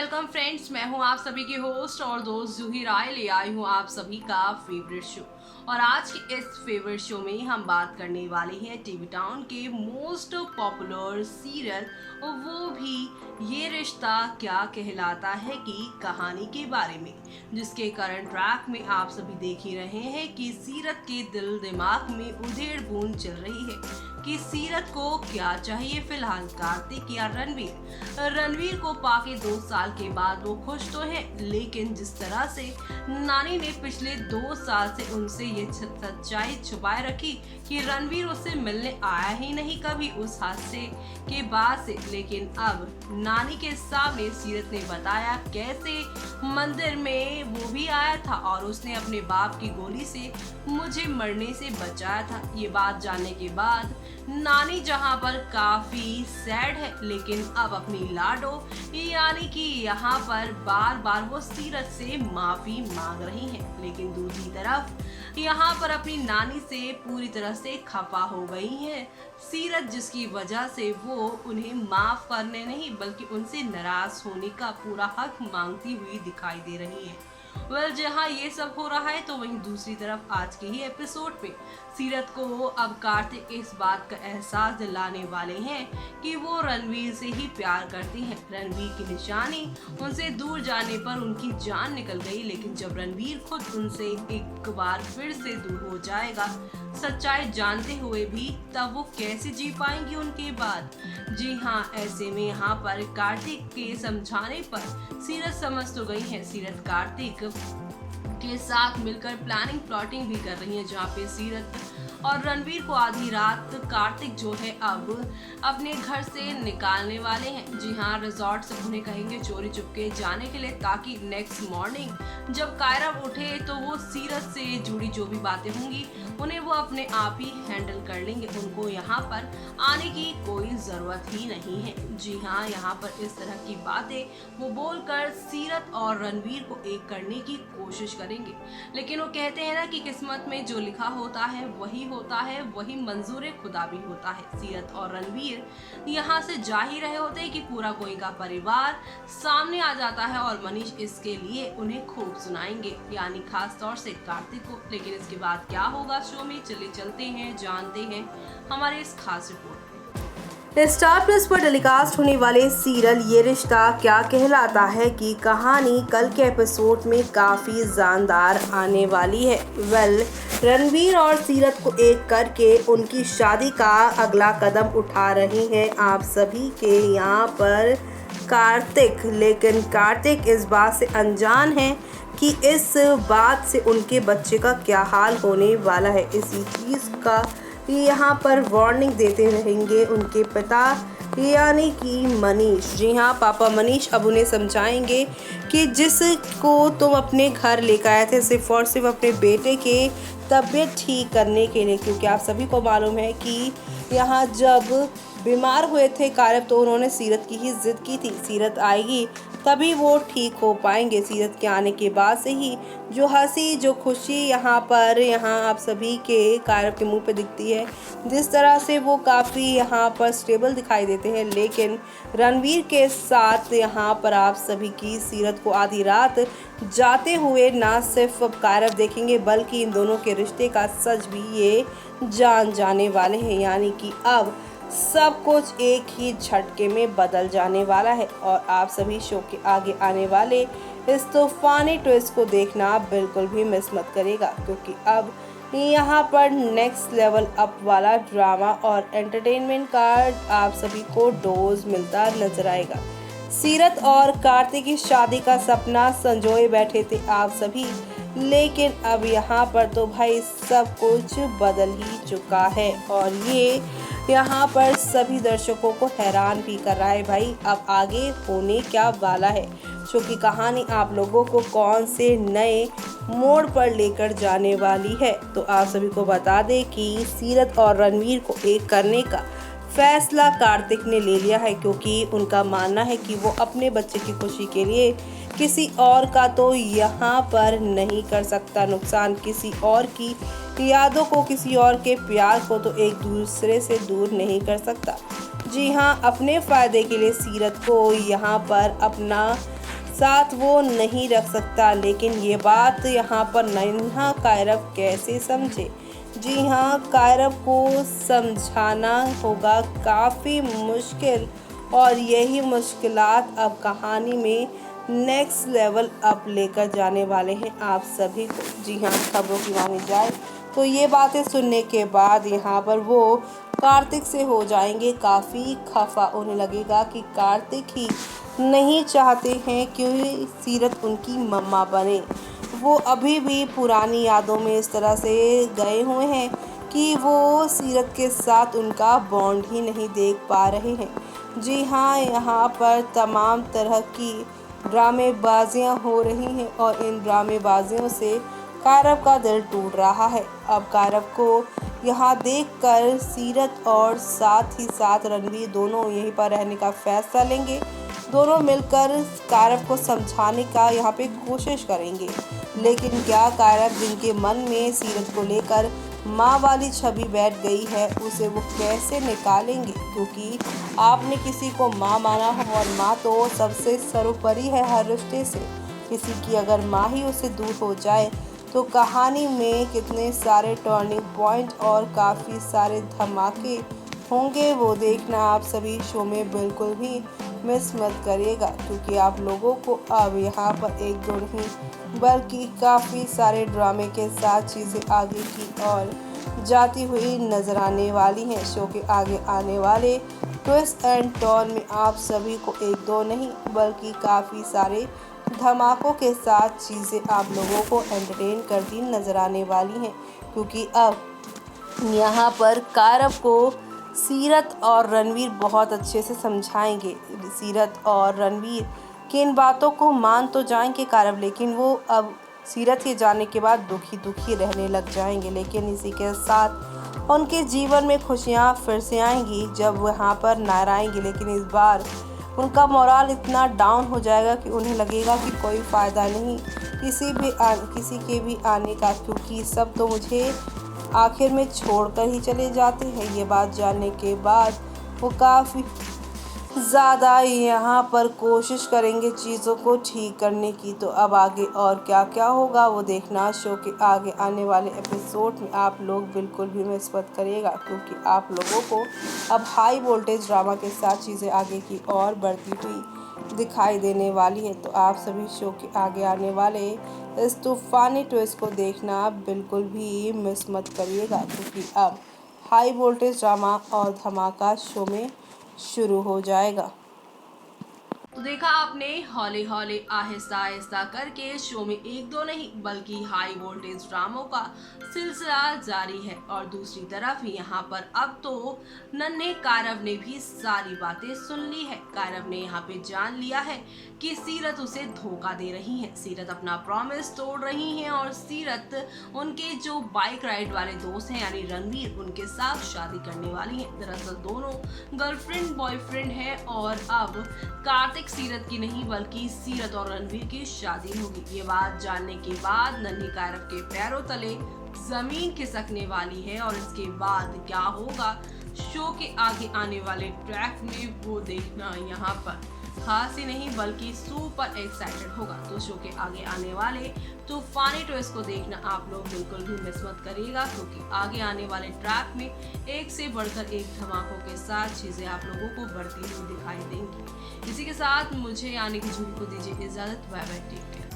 Welcome friends, मैं हूं आप सभी की होस्ट और दोस्त जूही राय। ले आई हूं आप सभी का फेवरेट शो। और आज के इस फेवरेट शो में हम बात करने वाले हैं टीवी टाउन के मोस्ट पॉपुलर सीरियल, वो भी ये रिश्ता क्या कहलाता है की कहानी के बारे में, जिसके करंट ट्रैक में आप सभी देख ही रहे हैं कि सीरत के दिल दिमाग में उधेड़ बुन चल रही है कि सीरत को क्या चाहिए फिलहाल, कार्तिक या रणवीर को पाके 2 साल के बाद वो खुश तो है, लेकिन जिस तरह से नानी ने पिछले 2 साल से उनसे ये सच्चाई छुपाए रखी कि रणवीर उससे मिलने आया ही नहीं कभी उस हादसे के बाद से, लेकिन अब नानी के सामने सीरत ने बताया कैसे मंदिर में वो भी आया था और उसने अपने बाप की गोली से मुझे मरने से बचाया था। ये बात जानने के बाद नानी जहां पर काफी सैड है, लेकिन अब अपनी लाडो यानी कि यहाँ पर बार बार वो सीरत से माफी मांग रही हैं, लेकिन दूसरी तरफ यहाँ पर अपनी नानी से पूरी तरह से खफा हो गई है सीरत, जिसकी वजह से वो उन्हें माफ करने नहीं बल्कि उनसे नाराज होने का पूरा हक मांगती हुई दिखाई दे रही है। जहाँ ये सब हो रहा है तो वहीं दूसरी तरफ आज के ही एपिसोड पे सीरत को अब कार्तिक इस बात का एहसास दिलाने वाले हैं कि वो रणवीर से ही प्यार करती हैं। रणवीर की निशानी उनसे दूर जाने पर उनकी जान निकल गई, लेकिन जब रणवीर खुद उनसे एक बार फिर से दूर हो जाएगा सच्चाई जानते हुए भी, तब वो कैसे जी पाएंगी उनके बाद। जी हाँ, ऐसे में यहाँ पर कार्तिक के समझाने पर सीरत समझ तो गई है। सीरत कार्तिक के साथ मिलकर प्लानिंग भी कर रही है, जहाँ पे सीरत और रणवीर को आधी रात कार्तिक जो है अब अपने घर से निकालने वाले हैं। जी हाँ, रिजॉर्ट से उन्हें कहेंगे चोरी चुपके जाने के लिए, ताकि नेक्स्ट मॉर्निंग जब कायरा उठे तो वो सीरत से जुड़ी जो भी बातें होंगी उन्हें वो अपने आप ही हैंडल कर लेंगे, उनको यहाँ पर आने की कोई ज़रूरत ही नहीं है। जी हाँ, यहाँ पर इस तरह की बातें वो बोलकर सीरत और रणवीर को एक करने की कोशिश करेंगे, लेकिन वो कहते हैं ना कि किस्मत में जो लिखा होता है वही होता है, वही मंजूर खुदा भी होता है। सीरत और रणवीर यहाँ से जा ही रहे होते हैं कि पूरा गोइंका का परिवार सामने आ जाता है और मनीष इसके लिए उन्हें खूब सुनाएंगे, यानी खास तौर से कार्तिक को। लेकिन इसके बाद क्या होगा शो में, चले चलते हैं जानते हैं हमारे इस खास रिपोर्ट में। स्टार प्लस पर टेलीकास्ट होने वाले सीरियल ये रिश्ता क्या कहलाता है की कहानी कल के एपिसोड में काफी जानदार आने वाली है। रणवीर और सीरत को एक करके उनकी शादी का अगला कदम उठा रही हैं आप सभी के यहाँ पर कार्तिक, लेकिन कार्तिक इस बात से अनजान है कि इस बात से उनके बच्चे का क्या हाल होने वाला है। इसी चीज़ का यहाँ पर वार्निंग देते रहेंगे उनके पिता यानी कि मनीष। जी हाँ, पापा मनीष अब उन्हें समझाएंगे कि जिसको तुम अपने घर लेकर आए थे सिर्फ और सिर्फ अपने बेटे के तबीयत ठीक करने के लिए, क्योंकि आप सभी को मालूम है कि यहाँ जब बीमार हुए थे कारब तो उन्होंने सीरत की ही जिद की थी, सीरत आएगी तभी वो ठीक हो पाएंगे। सीरत के आने के बाद से ही जो हंसी जो खुशी यहाँ आप सभी के कारब के मुंह पे दिखती है, जिस तरह से वो काफ़ी यहाँ पर स्टेबल दिखाई देते हैं, लेकिन रणवीर के साथ यहाँ पर आप सभी की सीरत को आधी रात जाते हुए ना सिर्फ अब कारब देखेंगे बल्कि इन दोनों के रिश्ते का सच भी ये जान जाने वाले हैं, यानी कि अब सब कुछ एक ही झटके में बदल जाने वाला है। और आप सभी शो के आगे आने वाले इस तूफानी ट्विस्ट को देखना बिल्कुल भी मिस मत करेगा, क्योंकि अब यहाँ पर नेक्स्ट लेवल अप वाला ड्रामा और एंटरटेनमेंट का आप सभी को डोज मिलता नजर आएगा। सीरत और कार्तिक की शादी का सपना संजोए बैठे थे आप सभी, लेकिन अब यहाँ पर तो भाई सब कुछ बदल ही चुका है और ये यहाँ पर सभी दर्शकों को हैरान भी कर रहा है। भाई अब आगे होने क्या वाला है, शो की कहानी आप लोगों को कौन से नए मोड़ पर लेकर जाने वाली है। तो आप सभी को बता दें कि सीरत और रणवीर को एक करने का फैसला कार्तिक ने ले लिया है, क्योंकि उनका मानना है कि वो अपने बच्चे की खुशी के लिए किसी और का तो यहाँ पर नहीं कर सकता नुकसान, किसी और की यादों को किसी और के प्यार को तो एक दूसरे से दूर नहीं कर सकता। जी हाँ, अपने फ़ायदे के लिए सीरत को यहाँ पर अपना साथ वो नहीं रख सकता। लेकिन ये बात यहाँ पर नन्हा कायरव कैसे समझे? जी हाँ, कायरव को समझाना होगा काफ़ी मुश्किल, और यही मुश्किलात अब कहानी में नेक्स्ट लेवल अप लेकर जाने वाले हैं आप सभी को। जी हाँ, खबरों की मानी जाए तो ये बातें सुनने के बाद यहाँ पर वो कार्तिक से हो जाएंगे काफ़ी खफा। उन्हें लगेगा कि कार्तिक ही नहीं चाहते हैं कि सीरत उनकी मम्मा बने। वो अभी भी पुरानी यादों में इस तरह से गए हुए हैं कि वो सीरत के साथ उनका बॉन्ड ही नहीं देख पा रहे हैं। जी हाँ, यहाँ पर तमाम तरह की ड्रामेबाजियाँ हो रही हैं और इन ड्रामेबाजियों से कायरव का दिल टूट रहा है। अब कायरव को यहाँ देखकर सीरत और साथ ही साथ रणवीर दोनों यहीं पर रहने का फैसला लेंगे। दोनों मिलकर कायरव को समझाने का यहाँ पे कोशिश करेंगे। लेकिन क्या कायरव जिनके मन में सीरत को लेकर माँ वाली छवि बैठ गई है, उसे वो कैसे निकालेंगे? क्योंकि आपने किसी को माँ माना हो और माँ तो सबसे सर्वोपरि है हर रिश्ते से। किसी की अगर माँ ही उससे दूर हो जाए तो कहानी में कितने सारे टर्निंग पॉइंट और काफ़ी सारे धमाके होंगे, वो देखना आप सभी शो में बिल्कुल भी मिस मत करिएगा। क्योंकि आप लोगों को अब यहाँ पर एक दो नहीं बल्कि काफ़ी सारे ड्रामे के साथ चीज़ें आगे की और जाती हुई नज़र आने वाली हैं। शो के आगे आने वाले ट्विस्ट एंड टर्न में आप सभी को एक दो नहीं बल्कि काफ़ी सारे धमाकों के साथ चीज़ें आप लोगों को एंटरटेन करती नज़र आने वाली हैं। क्योंकि अब यहाँ पर कायरव को सीरत और रणवीर बहुत अच्छे से समझाएंगे। सीरत और रणवीर की इन बातों को मान तो जाएंगे कायरव, लेकिन वो अब सीरत के जाने के बाद दुखी दुखी रहने लग जाएंगे। लेकिन इसी के साथ उनके जीवन में खुशियाँ फिर से आएंगी जब वहाँ पर नायरा आएंगे। लेकिन इस बार उनका मोराल इतना डाउन हो जाएगा कि उन्हें लगेगा कि कोई फ़ायदा नहीं किसी के भी आने का, क्योंकि सब तो मुझे आखिर में छोड़कर ही चले जाते हैं। ये बात जानने के बाद वो काफ़ी ज़्यादा यहाँ पर कोशिश करेंगे चीज़ों को ठीक करने की। तो अब आगे और क्या क्या होगा वो देखना शो के आगे आने वाले एपिसोड में आप लोग बिल्कुल भी मिस मत करिएगा। क्योंकि आप लोगों को अब हाई वोल्टेज ड्रामा के साथ चीज़ें आगे की और बढ़ती हुई दिखाई देने वाली है। तो आप सभी शो के आगे आने वाले इस तूफ़ानी ट्विस्ट को देखना बिल्कुल भी मिस मत करिएगा। क्योंकि अब हाई वोल्टेज ड्रामा और धमाका शो में शुरू हो जाएगा। तो देखा आपने, हौले हौले आहिस्ता आहिस्ता करके शो में एक दो नहीं बल्कि हाई वोल्टेज ड्रामों का सिलसिला जारी है। और दूसरी तरफ यहाँ पर अब तो नन्हे कायरव ने भी सारी बातें सुन ली है। कायरव ने यहाँ पे जान लिया है कि सीरत उसे धोखा दे रही है, सीरत अपना प्रॉमिस तोड़ रही है और सीरत उनके जो बाइक राइड वाले दोस्त हैं यानी रणवीर, उनके साथ शादी करने वाली है। दरअसल दोनों गर्लफ्रेंड बॉयफ्रेंड है और अब कार्तिक सीरत की नहीं बल्कि सीरत और रणवीर की शादी होगी। ये बात जानने के बाद नन्ही कायरव के पैरों तले जमीन खिसकने वाली है। और इसके बाद क्या होगा शो के आगे आने वाले ट्रैक में वो देखना यहाँ पर खास ही नहीं बल्कि सुपर एक्साइटेड होगा। तो शो के आगे आने वाले तूफानी ट्विस्ट को देखना आप लोग बिल्कुल भी मिस मत करिएगा। क्योंकि आगे आने वाले ट्रैक में एक से बढ़कर एक धमाकों के साथ चीजें आप लोगों को बढ़ती हुई दिखाई देंगी। इसी के साथ मुझे यानी कि झूठी को दीजिए इजाजत। Bye bye, take care.